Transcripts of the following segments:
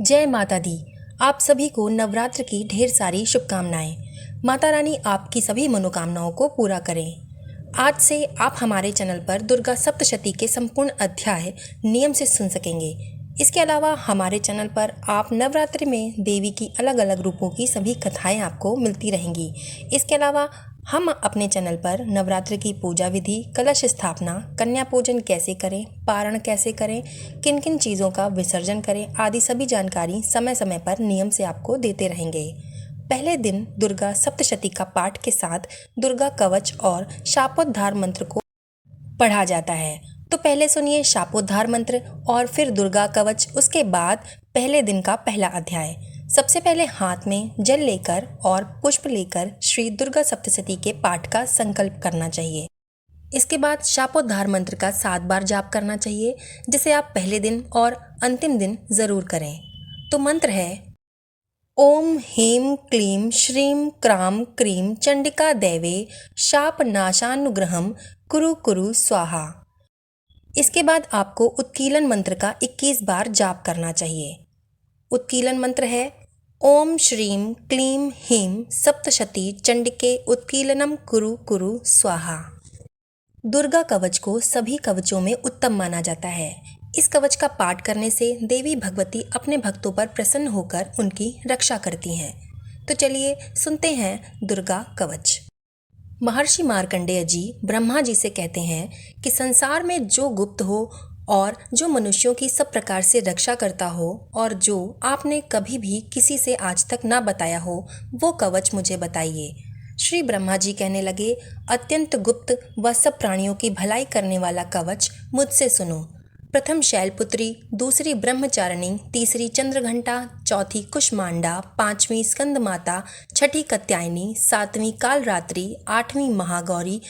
जय माता दी। आप सभी को नवरात्र की ढेर सारी शुभकामनाएं। माता रानी आपकी सभी मनोकामनाओं को पूरा करें। आज से आप हमारे चैनल पर दुर्गा सप्तशती के संपूर्ण अध्याय नियम से सुन सकेंगे। इसके अलावा हमारे चैनल पर आप नवरात्रि में देवी की अलग अलग रूपों की सभी कथाएं आपको मिलती रहेंगी। इसके अलावा हम अपने चैनल पर नवरात्रि की पूजा विधि, कलश स्थापना, कन्या पूजन कैसे करें, पारण कैसे करें, किन किन चीज़ों का विसर्जन करें आदि सभी जानकारी समय समय पर नियम से आपको देते रहेंगे। पहले दिन दुर्गा सप्तशती का पाठ के साथ दुर्गा कवच और शापोद्धार मंत्र को पढ़ा जाता है। तो पहले सुनिए शापोद्धार मंत्र और फिर दुर्गा कवच, उसके बाद पहले दिन का पहला अध्याय। सबसे पहले हाथ में जल लेकर और पुष्प लेकर श्री दुर्गा सप्तशती के पाठ का संकल्प करना चाहिए। इसके बाद शापोद्धार मंत्र का 7 बार जाप करना चाहिए, जिसे आप पहले दिन और अंतिम दिन जरूर करें। तो मंत्र है ओम ह्रीं क्लीं श्रीं क्रां क्रीं चंडिका देवे शाप नाशानुग्रहम कुरु कुरु स्वाहा। इसके बाद आपको उत्कीलन मंत्र का 21 बार जाप करना चाहिए। उत्कीलन मंत्र है ओम श्रीं क्लीं ह्रीं सप्तशती चंडिके उत्कीलनम कुरु कुरु स्वाहा। दुर्गा कवच को सभी कवचों में उत्तम माना जाता है। इस कवच का पाठ करने से देवी भगवती अपने भक्तों पर प्रसन्न होकर उनकी रक्षा करती हैं। तो चलिए सुनते हैं दुर्गा कवच। महर्षि मार्कंडेय जी ब्रह्मा जी से कहते हैं कि संसार में जो गुप्त हो और जो मनुष्यों की सब प्रकार से रक्षा करता हो और जो आपने कभी भी किसी से आज तक ना बताया हो, वो कवच मुझे बताइए। श्री ब्रह्मा जी कहने लगे, अत्यंत गुप्त व सब प्राणियों की भलाई करने वाला कवच मुझसे सुनो। प्रथम शैलपुत्री, दूसरी ब्रह्मचारिणी, तीसरी चंद्रघंटा, चौथी कुष्मांडा, पांचवी स्कंद माता, छठी कात्यायनी, सातवीं कालरात्रि, आठवीं महागौरी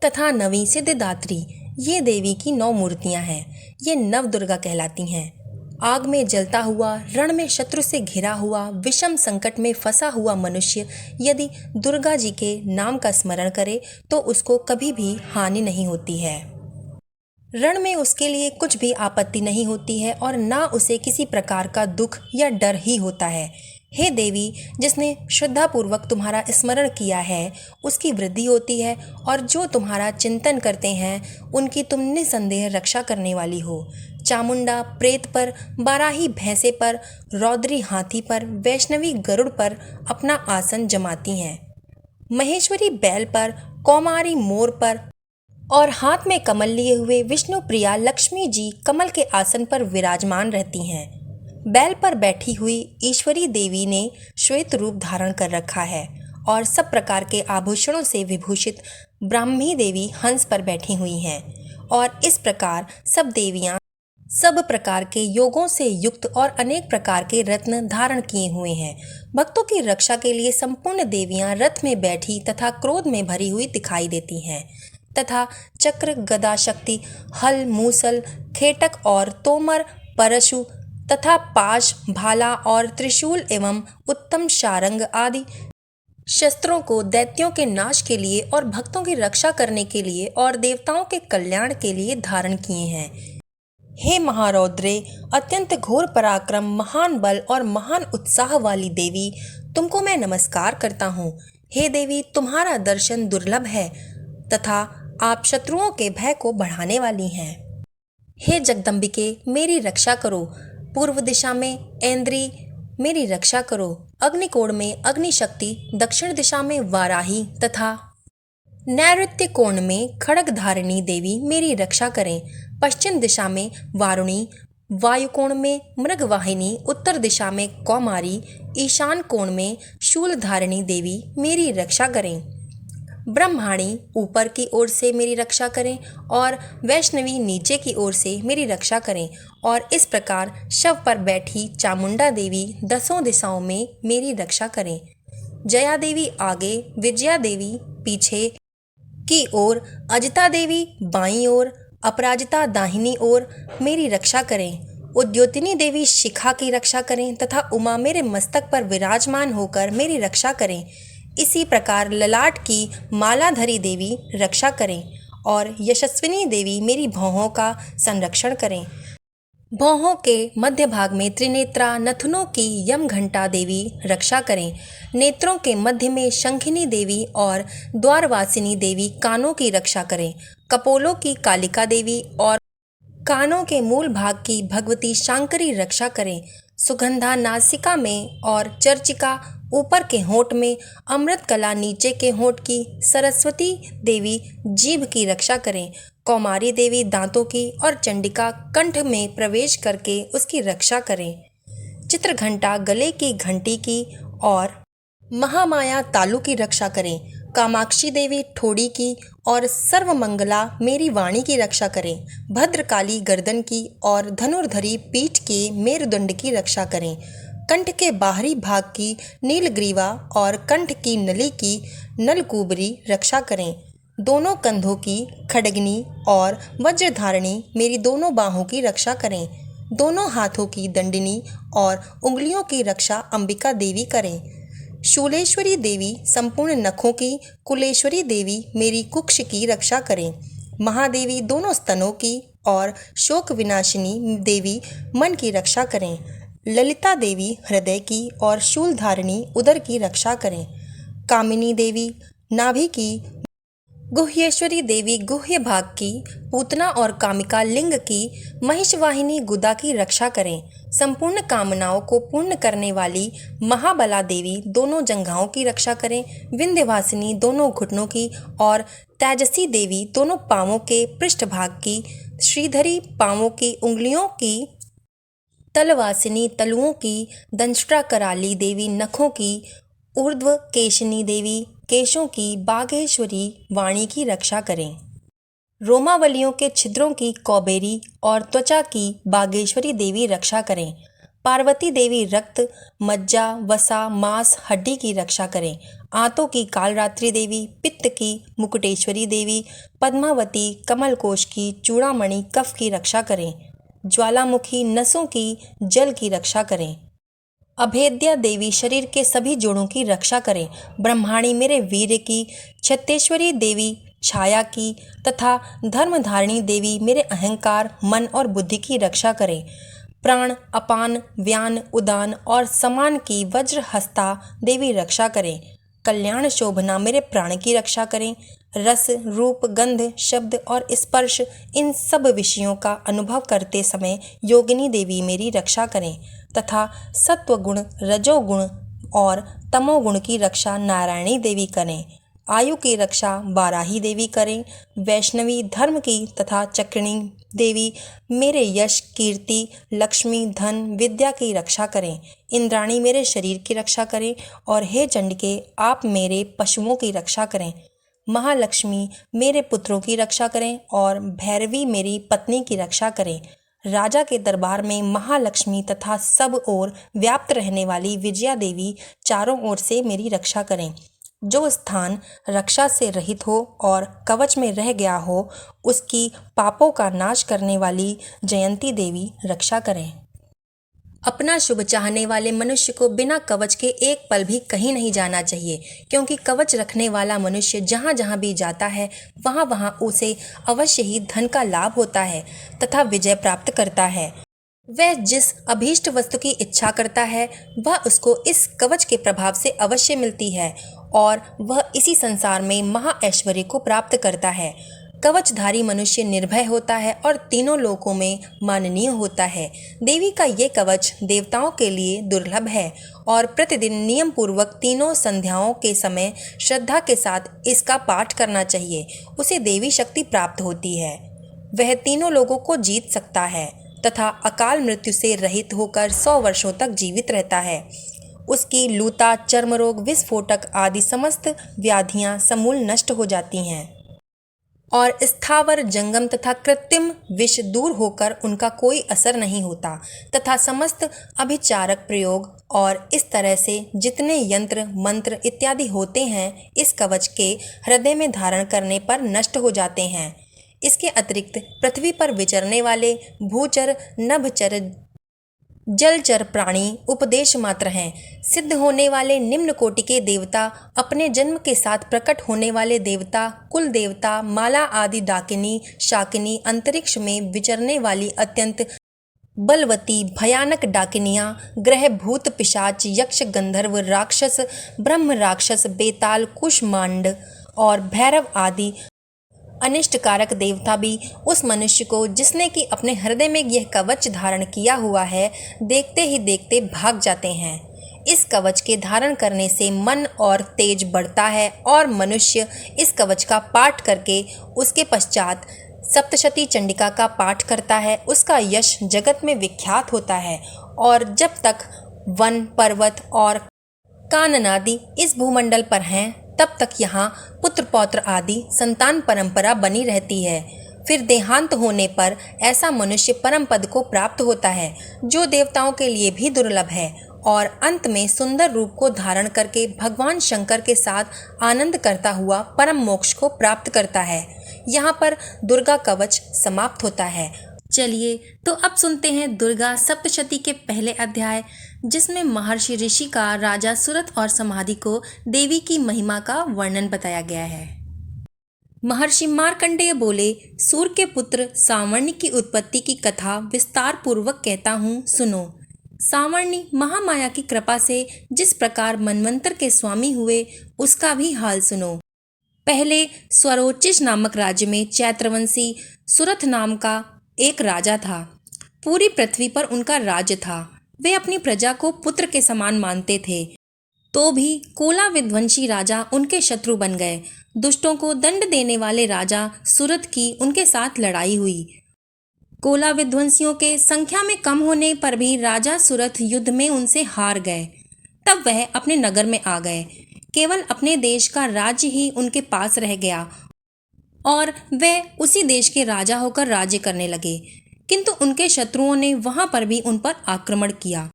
तथा नवीं सिद्धिदात्री, ये देवी की 9 मूर्तियां हैं। ये नव दुर्गा कहलाती हैं। आग में जलता हुआ, रण में शत्रु से घिरा हुआ, विषम संकट में फंसा हुआ मनुष्य यदि दुर्गा जी के नाम का स्मरण करे तो उसको कभी भी हानि नहीं होती है। रण में उसके लिए कुछ भी आपत्ति नहीं होती है और ना उसे किसी प्रकार का दुख या डर ही होता है। हे देवी, जिसने श्रद्धापूर्वक तुम्हारा स्मरण किया है उसकी वृद्धि होती है और जो तुम्हारा चिंतन करते हैं उनकी तुम निसंदेह रक्षा करने वाली हो। चामुंडा प्रेत पर, बाराही भैंसे पर, रौद्री हाथी पर, वैष्णवी गरुड़ पर अपना आसन जमाती हैं। महेश्वरी बैल पर, कौमारी मोर पर और हाथ में कमल लिए हुए विष्णु प्रिया लक्ष्मी जी कमल के आसन पर विराजमान रहती हैं। बैल पर बैठी हुई ईश्वरी देवी ने श्वेत रूप धारण कर रखा है और सब प्रकार के आभूषणों से विभूषित ब्राह्मी देवी हंस पर बैठी हुई हैं। और इस प्रकार सब देवियां सब प्रकार के योगों से युक्त और अनेक प्रकार के रत्न धारण किए हुए हैं। भक्तों की रक्षा के लिए संपूर्ण देवियां रथ में बैठी तथा क्रोध में भरी हुई दिखाई देती हैं तथा चक्र, गदा, शक्ति, हल, मूसल, खेटक और तोमर, परशु तथा पाश, भाला और त्रिशूल एवं उत्तम शारंग आदि शस्त्रों को दैत्यों के नाश के लिए और भक्तों की रक्षा करने के लिए और देवताओं के कल्याण के लिए धारण किए हैं। हे महारौद्रे, अत्यंत घोर पराक्रम, महान बल और महान उत्साह वाली देवी, तुमको मैं नमस्कार करता हूँ। हे देवी, तुम्हारा दर्शन दुर्लभ है तथा आप शत्रुओं के भय को बढ़ाने वाली हैं। हे जगदम्बिके, मेरी रक्षा करो। पूर्व दिशा में ऐन्द्री, मेरी रक्षा करो। अग्निकोण में अग्निशक्ति, दक्षिण दिशा में वाराही तथा नैऋत्य कोण में खड्गधारिणी देवी मेरी रक्षा करें। पश्चिम दिशा में वारुणी, वायुकोण में मृगवाहिनी, उत्तर दिशा में कौमारी, ईशान कोण में शूलधारिणी देवी मेरी रक्षा करें। ब्रह्माणी ऊपर की ओर से मेरी रक्षा करें और वैष्णवी नीचे की ओर से मेरी रक्षा करें। और इस प्रकार शव पर बैठी चामुंडा देवी 10 दिशाओं में मेरी रक्षा करें। जया देवी आगे, विजया देवी पीछे की ओर, अजिता देवी बाईं ओर, अपराजिता दाहिनी ओर मेरी रक्षा करें। उद्योतिनी देवी शिखा की रक्षा करें तथा उमा मेरे मस्तक पर विराजमान होकर मेरी रक्षा करें। इसी प्रकार ललाट की मालाधरी देवी रक्षा करें और यशस्विनी देवी मेरी भौहों का संरक्षण करें। भौहों के मध्य भाग में त्रिनेत्रा नथुनों की यम घंटा देवी रक्षा करें। नेत्रों के मध्य में शंखिनी देवी और द्वारवासिनी देवी कानों की रक्षा करें। कपोलों की कालिका देवी और कानों के मूल भाग की भगवती शांकरी रक्षा करें। सुगंधा नासिका में और चर्चिका ऊपर के होंठ में, अमृत कला नीचे के होंठ की, सरस्वती देवी जीभ की रक्षा करें। कौमारी देवी दांतों की और चंडिका कंठ में प्रवेश करके उसकी रक्षा करें। चित्रघंटा गले की घंटी की और महामाया तालु की रक्षा करें। कामाक्षी देवी ठोड़ी की और सर्वमंगला मेरी वाणी की रक्षा करें। भद्रकाली गर्दन की और धनुर्धरी पीठ के मेरुदंड की रक्षा करें। कंठ के बाहरी भाग की नीलग्रीवा और कंठ की नली की नलकूबरी रक्षा करें। दोनों कंधों की खड्गनी और वज्रधारिणी मेरी दोनों बाहों की रक्षा करें। दोनों हाथों की दंडिनी और उंगलियों की रक्षा अंबिका देवी करें। शूलेश्वरी देवी संपूर्ण नखों की, कुलेश्वरी देवी मेरी कुक्ष की रक्षा करें। महादेवी दोनों स्तनों की और शोक विनाशिनी देवी मन की रक्षा करें। ललिता देवी हृदय की और शूलधारिणी उदर की रक्षा करें। कामिनी देवी नाभि की, गुह्येश्वरी देवी गुह्य भाग की, पूतना और कामिका लिंग की, महिषवाहिनी गुदा की रक्षा करें। संपूर्ण कामनाओं को पूर्ण करने वाली महाबला देवी दोनों जंघाओं की रक्षा करें। विंध्यवासिनी दोनों घुटनों की और तेजसी देवी दोनों पांवों के पृष्ठभाग की, श्रीधरी पांवों की उंगलियों की, तलवासिनी तलुओं की, दंष्ट्रा कराली देवी नखों की, ऊर्ध्व केशनी देवी केशों की, बाघेश्वरी वाणी की रक्षा करें। रोमावलियों के छिद्रों की कौबेरी और त्वचा की बागेश्वरी देवी रक्षा करें। पार्वती देवी रक्त, मज्जा, वसा, मांस, हड्डी की रक्षा करें। आंतों की कालरात्रि देवी, पित्त की मुकुटेश्वरी देवी, पद्मावती कमलकोश की, चूड़ामणि कफ की रक्षा करें। ज्वालामुखी नसों की जल की रक्षा करें। अभेद्या देवी शरीर के सभी जोड़ों की रक्षा करें। ब्रह्माणी मेरे वीर्य की, छत्तेश्वरी देवी छाया की तथा धर्मधारिणी देवी मेरे अहंकार, मन और बुद्धि की रक्षा करें। प्राण, अपान, व्यान, उदान और समान की वज्रहस्ता देवी रक्षा करें। कल्याण शोभना मेरे प्राण की रक्षा करें। रस, रूप, गंध, शब्द और स्पर्श इन सब विषयों का अनुभव करते समय योगिनी देवी मेरी रक्षा करें तथा सत्वगुण, रजोगुण और तमोगुण की रक्षा नारायणी देवी करें। आयु की रक्षा वाराही देवी करें। वैष्णवी धर्म की तथा चक्रिणी देवी मेरे यश, कीर्ति, लक्ष्मी, धन, विद्या की रक्षा करें। इंद्राणी मेरे शरीर की रक्षा करें और हे चंडिके आप मेरे पशुओं की रक्षा करें। महालक्ष्मी मेरे पुत्रों की रक्षा करें और भैरवी मेरी पत्नी की रक्षा करें। राजा के दरबार में महालक्ष्मी तथा सब ओर व्याप्त रहने वाली विजया देवी चारों ओर से मेरी रक्षा करें। जो स्थान रक्षा से रहित हो और कवच में रह गया हो उसकी पापों का नाश करने वाली जयंती देवी रक्षा करें। अपना शुभ चाहने वाले मनुष्य को बिना कवच के एक पल भी कहीं नहीं जाना चाहिए, क्योंकि कवच रखने वाला मनुष्य जहाँ जहाँ भी जाता है वहाँ वहाँ उसे अवश्य ही धन का लाभ होता है तथा विजय प्राप्त करता है। वह जिस अभीष्ट वस्तु की इच्छा करता है वह उसको इस कवच के प्रभाव से अवश्य मिलती है और वह इसी संसार में महा ऐश्वर्य को प्राप्त करता है। कवचधारी मनुष्य निर्भय होता है और तीनों लोकों में माननीय होता है। देवी का ये कवच देवताओं के लिए दुर्लभ है और प्रतिदिन नियम पूर्वक तीनों संध्याओं के समय श्रद्धा के साथ इसका पाठ करना चाहिए। उसे देवी शक्ति प्राप्त होती है। वह तीनों लोगों को जीत सकता है तथा अकाल मृत्यु से रहित होकर 100 वर्षों तक जीवित रहता है। उसकी लूता, चर्म रोग, विस्फोटक आदि समस्त व्याधियां समूल नष्ट हो जाती हैं और स्थावर, जंगम तथा कृत्रिम विष दूर होकर उनका कोई असर नहीं होता तथा समस्त अभिचारक प्रयोग और इस तरह से जितने यंत्र, मंत्र इत्यादि होते हैं इस कवच के हृदय में धारण करने पर नष्ट हो जाते हैं। इसके अतिरिक्त पृथ्वी पर विचरने वाले भूचर, नभचर, जलचर प्राणी उपदेश मात्र हैं। सिद्ध होने वाले निम्न कोटि के देवता, अपने जन्म के साथ प्रकट होने वाले देवता, कुल देवता, माला आदि डाकिनी, शाकिनी, अंतरिक्ष में विचरने वाली अत्यंत बलवती भयानक डाकिनियाँ, ग्रह भूत पिशाच, यक्ष गंधर्व राक्षस, ब्रह्म राक्षस, बेताल कुष्मांड और भैरव आदि अनिष्टकारक देवता भी उस मनुष्य को, जिसने कि अपने हृदय में यह कवच धारण किया हुआ है, देखते ही देखते भाग जाते हैं। इस कवच के धारण करने से मन और तेज बढ़ता है और मनुष्य इस कवच का पाठ करके उसके पश्चात सप्तशती चंडिका का पाठ करता है, उसका यश जगत में विख्यात होता है। और जब तक वन पर्वत और काननादि इस भूमंडल पर हैं, तब तक यहाँ पुत्र पौत्र आदि संतान परंपरा बनी रहती है। फिर देहांत होने पर ऐसा मनुष्य परम पद को प्राप्त होता है, जो देवताओं के लिए भी दुर्लभ है, और अंत में सुंदर रूप को धारण करके भगवान शंकर के साथ आनंद करता हुआ परम मोक्ष को प्राप्त करता है। यहाँ पर दुर्गा कवच समाप्त होता है। चलिए तो अब सुनते हैं दुर्गा सप्तशती के पहले अध्याय, जिसमें महर्षि ऋषि का राजा सुरथ और समाधि को देवी की महिमा का वर्णन बताया गया है। महर्षि मार्कंडेय बोले, सूर्य के पुत्र सांवर्णि की उत्पत्ति की कथा विस्तार पूर्वक कहता हूँ, सुनो। सांवर्णि महामाया की कृपा से जिस प्रकार मनवंतर के स्वामी हुए, उसका भी हाल सुनो। पहले स्वरोचिष नामक राज्य में चैत्रवंशी सुरथ नाम का एक राजा था। पूरी पृथ्वी पर उनका राज्य था। वे अपनी प्रजा को पुत्र के समान मानते थे, तो भी कोला विध्वंसी राजा उनके शत्रु बन गए। दुष्टों को दंड देने वाले राजा सुरथ की उनके साथ लड़ाई हुई। कोला विध्वंसियों के संख्या में कम होने पर भी राजा सुरथ युद्ध में उनसे हार गए। तब वह अपने नगर में आ गए। केवल अपने देश का राज्य ही उनके पास रह गया और वे उसी देश के राजा होकर राज्य करने लगे। किंतु उनके शत्रुओं ने वहां पर भी उन पर आक्रमण किया।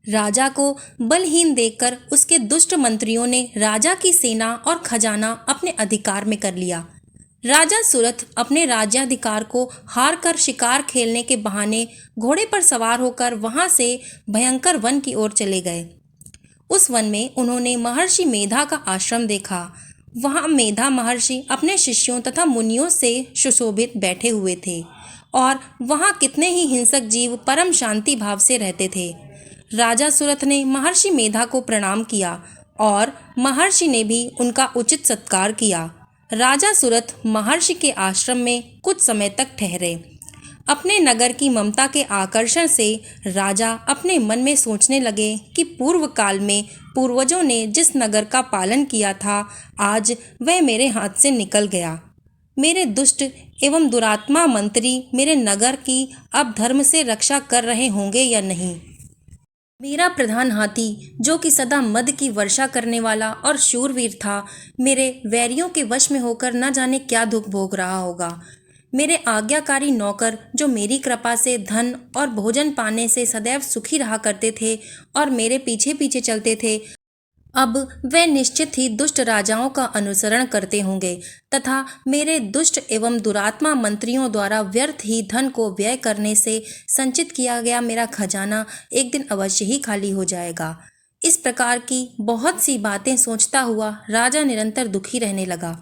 राजा को बलहीन देखकर उसके दुष्ट मंत्रियों ने राजा की सेना और खजाना अपने अधिकार में कर लिया। राजा सुरथ अपने राज्याधिकार को हार कर शिकार खेलने के बहाने घोड़े पर सवार होकर वहां से भयंकर वन की ओर चले गए। उस वन में उन्होंने महर्षि मेधा का आश्रम देखा। वहां मेधा महर्षि अपने शिष्यों तथा मुनियों से सुशोभित बैठे हुए थे और वहां कितने ही हिंसक जीव परम शांति भाव से रहते थे। राजा सुरथ ने महर्षि मेधा को प्रणाम किया और महर्षि ने भी उनका उचित सत्कार किया। राजा सुरथ महर्षि के आश्रम में कुछ समय तक ठहरे। अपने नगर की ममता के आकर्षण से राजा अपने मन में सोचने लगे कि पूर्व काल में पूर्वजों ने जिस नगर का पालन किया था, आज वह मेरे हाथ से निकल गया। मेरे दुष्ट एवं दुरात्मा मंत्री मेरे नगर की अब धर्म से रक्षा कर रहे होंगे या नहीं। मेरा प्रधान हाथी, जो कि सदा मद की वर्षा करने वाला और शूरवीर था, मेरे वैरियों के वश में होकर न जाने क्या दुख भोग रहा होगा। मेरे आज्ञाकारी नौकर, जो मेरी कृपा से धन और भोजन पाने से सदैव सुखी रहा करते थे और मेरे पीछे पीछे चलते थे, अब वे निश्चित ही दुष्ट राजाओं का अनुसरण करते होंगे तथा मेरे दुष्ट एवं दुरात्मा मंत्रियों द्वारा व्यर्थ ही धन को व्यय करने से संचित किया गया मेरा खजाना एक दिन अवश्य ही खाली हो जाएगा। इस प्रकार की बहुत सी बातें सोचता हुआ राजा निरंतर दुखी रहने लगा।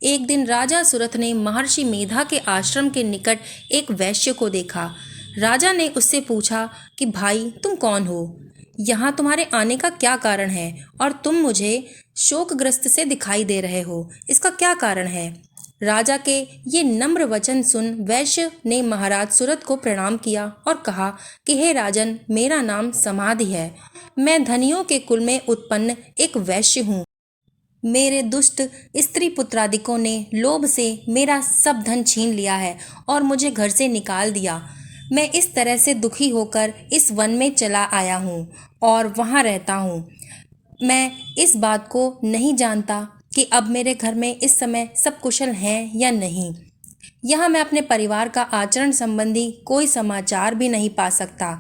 एक दिन राजा सुरथ ने महर्षि मेधा के आश्रम के निकट एक वैश्य को देखा। राजा ने उससे पूछा कि भाई, तुम कौन हो? यहाँ तुम्हारे आने का क्या कारण है और तुम मुझे शोकग्रस्त से दिखाई दे रहे हो, इसका क्या कारण है? राजा के ये नम्र वचन सुन वैश्य ने महाराज सुरथ को प्रणाम किया और कहा कि हे राजन, मेरा नाम समाधि है। मैं धनियों के कुल में उत्पन्न एक वैश्य हूँ। मेरे दुष्ट स्त्री पुत्रादिकों ने लोभ से मेरा सब धन छीन लिया है और मुझे घर से निकाल दिया। मैं इस तरह से दुखी होकर इस वन में चला आया हूँ और वहाँ रहता हूँ। मैं इस बात को नहीं जानता कि अब मेरे घर में इस समय सब कुशल हैं या नहीं। यहाँ मैं अपने परिवार का आचरण संबंधी कोई समाचार भी नहीं पा सकता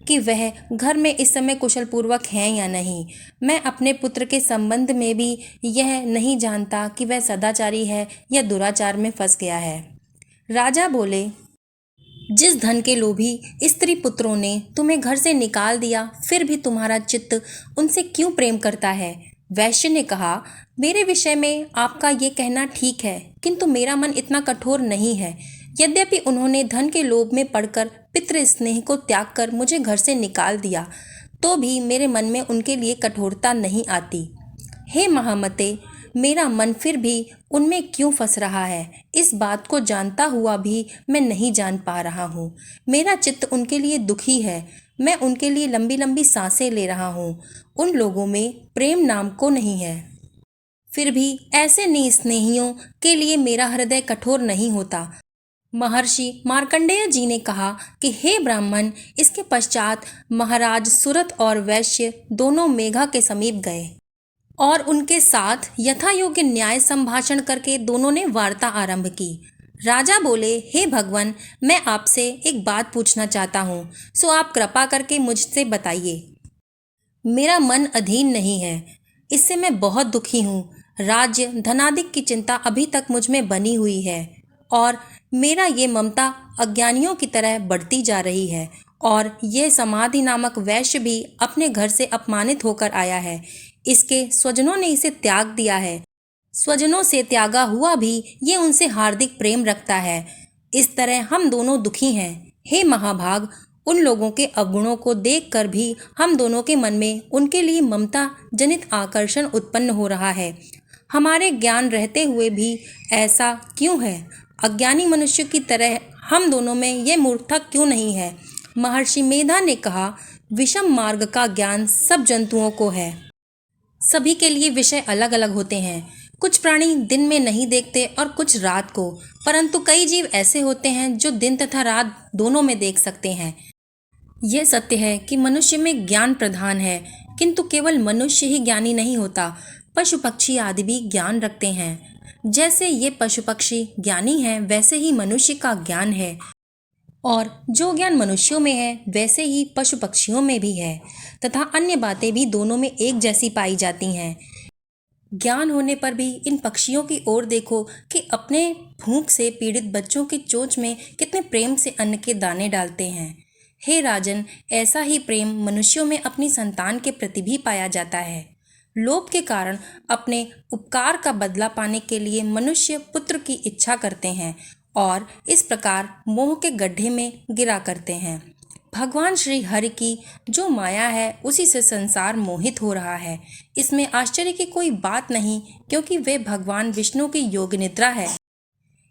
कि वह घर में इस समय कुशल पूर्वक हैं या नहीं। मैं अपने पुत्र के संबंध में भी यह नहीं जानता कि वह सदाचारी है या दुराचार में फंस गया है। राजा बोले, जिस धन के लोभी स्त्री पुत्रों ने तुम्हें घर से निकाल दिया, फिर भी तुम्हारा चित्त उनसे क्यों प्रेम करता है? वैश्य ने कहा, मेरे विषय में आपका ये कहना ठीक है, किंतु मेरा मन इतना कठोर नहीं है। यद्यपि उन्होंने धन के लोभ में पड़कर पितृ स्नेह को त्याग कर मुझे घर से निकाल दिया, तो भी मेरे मन में उनके लिए कठोरता नहीं आती। हे महामते, मेरा मन फिर भी उनमें क्यों फंस रहा है, इस बात को जानता हुआ भी मैं नहीं जान पा रहा हूँ। मेरा चित्त उनके लिए दुखी है। मैं उनके लिए लंबी लंबी सांसें ले रहा हूँ। उन लोगों में प्रेम नाम को नहीं है। फिर भी ऐसे निस्नेहियों के लिए मेरा हृदय कठोर नहीं होता। महर्षि मार्कंडेय जी ने कहा कि हे ब्राह्मण, इसके पश्चात महाराज सुरथ और वैश्य दोनों मेघा के समीप गए और उनके साथ यथा योग्य न्याय संभाषण करके दोनों ने वार्ता आरंभ की। राजा बोले, हे भगवान, मैं आपसे एक बात पूछना चाहता हूँ, सो आप कृपा करके मुझसे बताइए। मेरा मन अधीन नहीं है, इससे मैं बहुत दुखी हूँ। राज्य धनादिक की चिंता अभी तक मुझ में बनी हुई है और मेरा ये ममता अज्ञानियों की तरह बढ़ती जा रही है। और यह समाधि नामक वैश्य भी अपने घर से अपमानित होकर आया है। इसके स्वजनों ने इसे त्याग दिया है। स्वजनों से त्यागा हुआ भी ये उनसे हार्दिक प्रेम रखता है। इस तरह हम दोनों दुखी हैं। हे महाभाग, उन लोगों के अवगुणों को देखकर भी हम दोनों के मन में उनके लिए ममता जनित आकर्षण उत्पन्न हो रहा है। हमारे ज्ञान रहते हुए भी ऐसा क्यों है? अज्ञानी मनुष्य की तरह हम दोनों में यह मूर्खता क्यों नहीं है? महर्षि मेधा ने कहा, विषम मार्ग का ज्ञान सब जंतुओं को है। सभी के लिए विषय अलग अलग होते हैं। कुछ प्राणी दिन में नहीं देखते और कुछ रात को, परंतु कई जीव ऐसे होते हैं जो दिन तथा रात दोनों में देख सकते हैं। यह सत्य है कि मनुष्य में ज्ञान प्रधान है, किंतु केवल मनुष्य ही ज्ञानी नहीं होता। पशु पक्षी आदि भी ज्ञान रखते हैं। जैसे ये पशु पक्षी ज्ञानी हैं, वैसे ही मनुष्य का ज्ञान है। और जो ज्ञान मनुष्यों में है, वैसे ही पशु पक्षियों में भी है तथा अन्य बातें भी दोनों में एक जैसी पाई जाती हैं। ज्ञान होने पर भी इन पक्षियों की ओर देखो कि अपने भूख से पीड़ित बच्चों की चोंच में कितने प्रेम से अन्न के दाने डालते हैं। हे राजन, ऐसा ही प्रेम मनुष्यों में अपनी संतान के प्रति भी पाया जाता है। लोभ के कारण अपने उपकार का बदला पाने के लिए मनुष्य पुत्र की इच्छा करते हैं और इस प्रकार मोह के गड्ढे में गिरा करते हैं। भगवान श्री हरि की जो माया है, उसी से संसार मोहित हो रहा है। इसमें आश्चर्य की कोई बात नहीं, क्योंकि वे भगवान विष्णु की योग निद्रा है।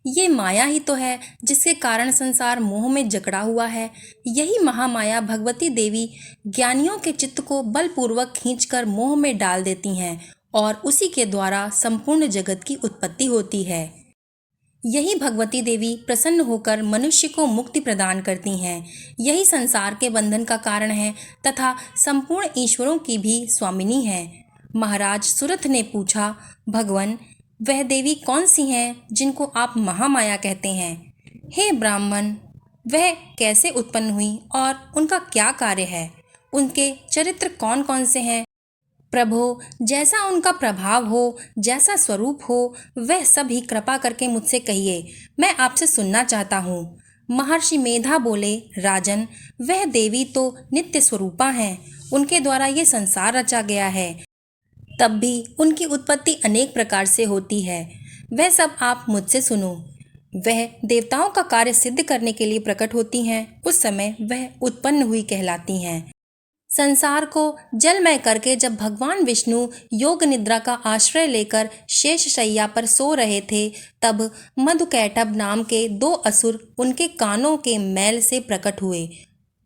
ये माया ही तो है जिसके कारण संसार मोह में जकड़ा हुआ है। यही महामाया भगवती देवी ज्ञानियों के चित्त को बलपूर्वक खींचकर मोह में डाल देती हैं और उसी के द्वारा संपूर्ण जगत की उत्पत्ति होती है। यही भगवती देवी प्रसन्न होकर मनुष्य को मुक्ति प्रदान करती हैं। यही संसार के बंधन का कारण है तथा संपूर्ण ईश्वरों की भी स्वामिनी है। महाराज सुरथ ने पूछा, भगवान, वह देवी कौन सी हैं जिनको आप महामाया कहते हैं? हे ब्राह्मण, वह कैसे उत्पन्न हुई और उनका क्या कार्य है? उनके चरित्र कौन कौन से हैं? प्रभो, जैसा उनका प्रभाव हो, जैसा स्वरूप हो, वह सब ही कृपा करके मुझसे कहिए, मैं आपसे सुनना चाहता हूँ। महर्षि मेधा बोले, राजन, वह देवी तो नित्य स्वरूपा हैं। उनके द्वारा ये संसार रचा गया है। तब भी उनकी उत्पत्ति अनेक प्रकार से होती है। वह सब आप मुझसे सुनो। वह देवताओं का कार्य सिद्ध करने के लिए प्रकट होती हैं। उस समय वह उत्पन्न हुई कहलाती हैं। संसार को जलमय करके जब भगवान विष्णु योग निद्रा का आश्रय लेकर शेष शैया पर सो रहे थे, तब मधुकैटभ नाम के 2 असुर उनके कानों के मैल से प्रकट हुए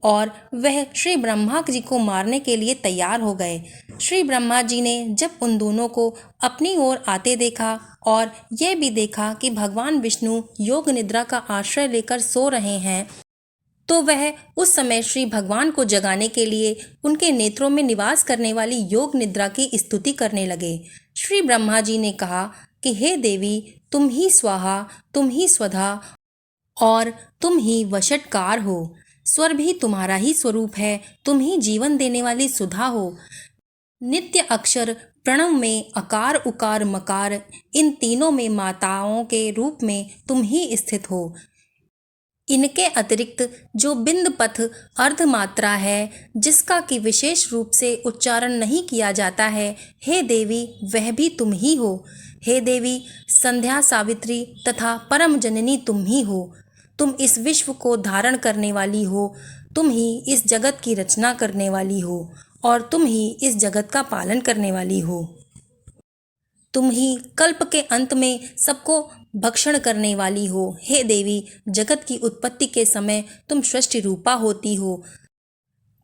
और वह श्री ब्रह्मा जी को मारने के लिए तैयार हो गए। श्री ब्रह्मा जी ने जब उन दोनों को अपनी ओर आते देखा और यह भी देखा कि भगवान विष्णु योग निद्रा का आश्रय लेकर सो रहे हैं, तो वह उस समय श्री भगवान को जगाने के लिए उनके नेत्रों में निवास करने वाली योग निद्रा की स्तुति करने लगे। श्री ब्रह्मा जी ने कहा कि हे देवी, तुम ही स्वाहा, तुम ही स्वधा और तुम ही वशटकार हो। स्वर भी तुम्हारा ही स्वरूप है। तुम ही जीवन देने वाली सुधा हो। नित्य अक्षर प्रणव में अकार उकार मकार, इन तीनों में माताओं के रूप में तुम ही स्थित हो। इनके अतिरिक्त जो बिंद पथ अर्धमात्रा है, जिसका कि विशेष रूप से उच्चारण नहीं किया जाता है, हे देवी, वह भी तुम ही हो। हे देवी, संध्या सावित्री तथा परम जननी तुम ही हो। तुम इस विश्व को धारण करने वाली हो, तुम ही इस जगत की रचना करने वाली हो और तुम ही इस जगत का पालन करने वाली हो। तुम ही कल्प के अंत में सबको भक्षण करने वाली हो। हे देवी, जगत की उत्पत्ति के समय तुम सृष्टि रूपा होती हो,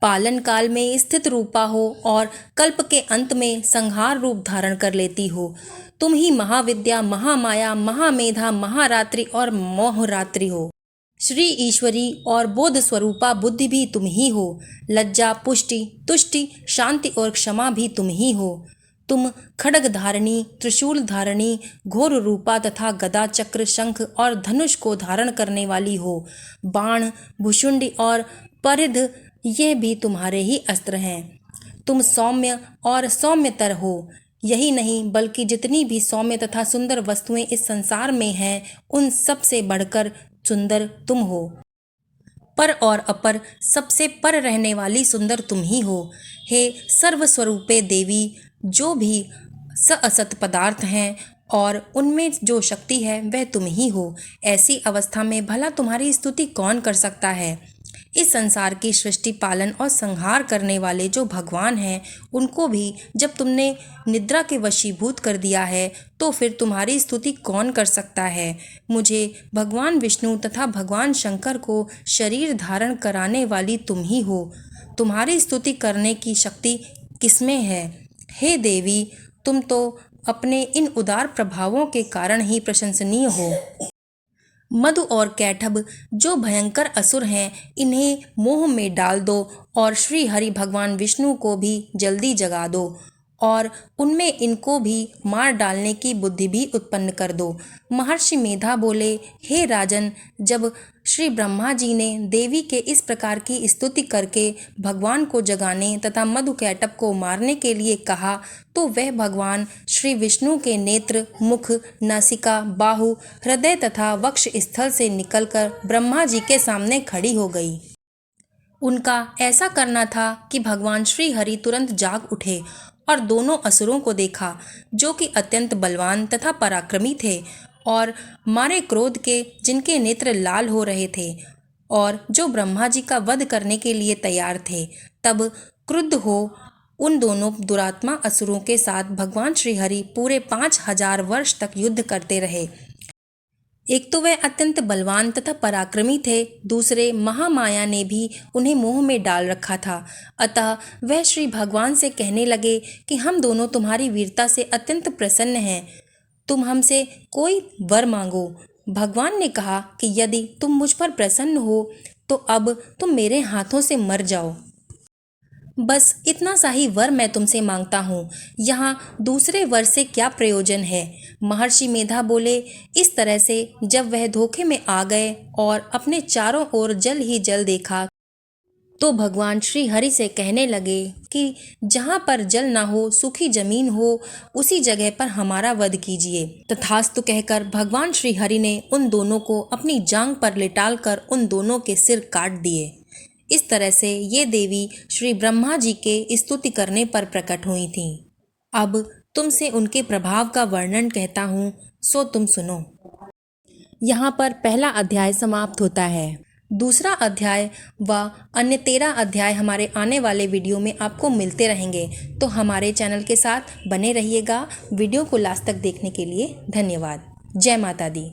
पालन काल में स्थित रूपा हो और कल्प के अंत में संहार रूप धारण कर लेती हो। तुम ही महाविद्या, महामाया, महामेधा, महारात्रि और मोहरात्रि हो। श्री ईश्वरी और बोध स्वरूपा बुद्धि भी तुम ही हो। लज्जा, पुष्टि, तुष्टि, शांति और क्षमा भी तुम ही हो। तुम खड्ग धारणी, त्रिशूल धारणी, घोर रूपा तथा गदा, चक्र, शंख और धनुष को धारण करने वाली हो। बाण, भुशुंडी और परिध, यह भी तुम्हारे ही अस्त्र हैं। तुम सौम्य और सौम्यतर हो। यही नहीं बल्कि जितनी भी सौम्य तथा सुंदर वस्तुएं इस संसार में हैं, उन सब से बढ़कर सुंदर तुम हो। पर और अपर, सबसे पर रहने वाली सुंदर तुम ही हो। हे सर्वस्वरूपे देवी, जो भी असत पदार्थ हैं और उनमें जो शक्ति है वह तुम ही हो। ऐसी अवस्था में भला तुम्हारी स्तुति कौन कर सकता है। इस संसार की सृष्टि, पालन और संहार करने वाले जो भगवान हैं, उनको भी जब तुमने निद्रा के वशीभूत कर दिया है, तो फिर तुम्हारी स्तुति कौन कर सकता है। मुझे भगवान विष्णु तथा भगवान शंकर को शरीर धारण कराने वाली तुम ही हो। तुम्हारी स्तुति करने की शक्ति किसमें है। हे देवी, तुम तो अपने इन उदार प्रभावों के कारण ही प्रशंसनीय हो। मधु और कैटभ जो भयंकर असुर हैं, इन्हें मोह में डाल दो और श्री हरि भगवान विष्णु को भी जल्दी जगा दो और उनमें इनको भी मार डालने की बुद्धि भी उत्पन्न कर दो। महर्षि मेधा बोले, हे राजन, जब श्री ब्रह्मा जी ने देवी के इस प्रकार की स्तुति करके भगवान को जगाने तथा मधु कैटभ को मारने के लिए कहा, तो वह भगवान श्री विष्णु के नेत्र, मुख, नासिका, बाहु, हृदय तथा वक्ष स्थल से निकलकर ब्रह्मा जी के सामने खड़ी हो गई। उनका ऐसा करना था कि भगवान श्री हरि तुरंत जाग उठे और दोनों असुरों को देखा, जो कि अत्यंत बलवान तथा पराक्रमी थे और मारे क्रोध के जिनके नेत्र लाल हो रहे थे और जो ब्रह्मा जी का वध करने के लिए तैयार थे। तब क्रुद्ध हो उन दोनों दुरात्मा असुरों के साथ भगवान श्री हरि पूरे 5000 वर्ष तक युद्ध करते रहे। एक तो वह अत्यंत बलवान तथा पराक्रमी थे, दूसरे महामाया ने भी उन्हें मोह में डाल रखा था। अतः वह श्री भगवान से कहने लगे कि हम दोनों तुम्हारी वीरता से अत्यंत प्रसन्न हैं, तुम हमसे कोई वर मांगो। भगवान ने कहा कि यदि तुम मुझ पर प्रसन्न हो तो अब तुम मेरे हाथों से मर जाओ। बस इतना सा ही वर मैं तुमसे मांगता हूँ, यहाँ दूसरे वर से क्या प्रयोजन है। महर्षि मेधा बोले, इस तरह से जब वह धोखे में आ गए और अपने चारों ओर जल ही जल देखा, तो भगवान श्री हरि से कहने लगे कि जहाँ पर जल ना हो, सूखी जमीन हो, उसी जगह पर हमारा वध कीजिए। तथास्तु कहकर भगवान श्री हरि ने उन दोनों को अपनी जांग पर लिटाल कर उन दोनों के सिर काट दिए। इस तरह से ये देवी श्री ब्रह्मा जी के स्तुति करने पर प्रकट हुई थीं। अब तुमसे उनके प्रभाव का वर्णन कहता हूँ, सो तुम सुनो। यहाँ पर पहला अध्याय समाप्त होता है। दूसरा अध्याय व अन्य 13 अध्याय हमारे आने वाले वीडियो में आपको मिलते रहेंगे, तो हमारे चैनल के साथ बने रहिएगा। वीडियो को लास्ट तक देखने के लिए धन्यवाद। जय माता दी।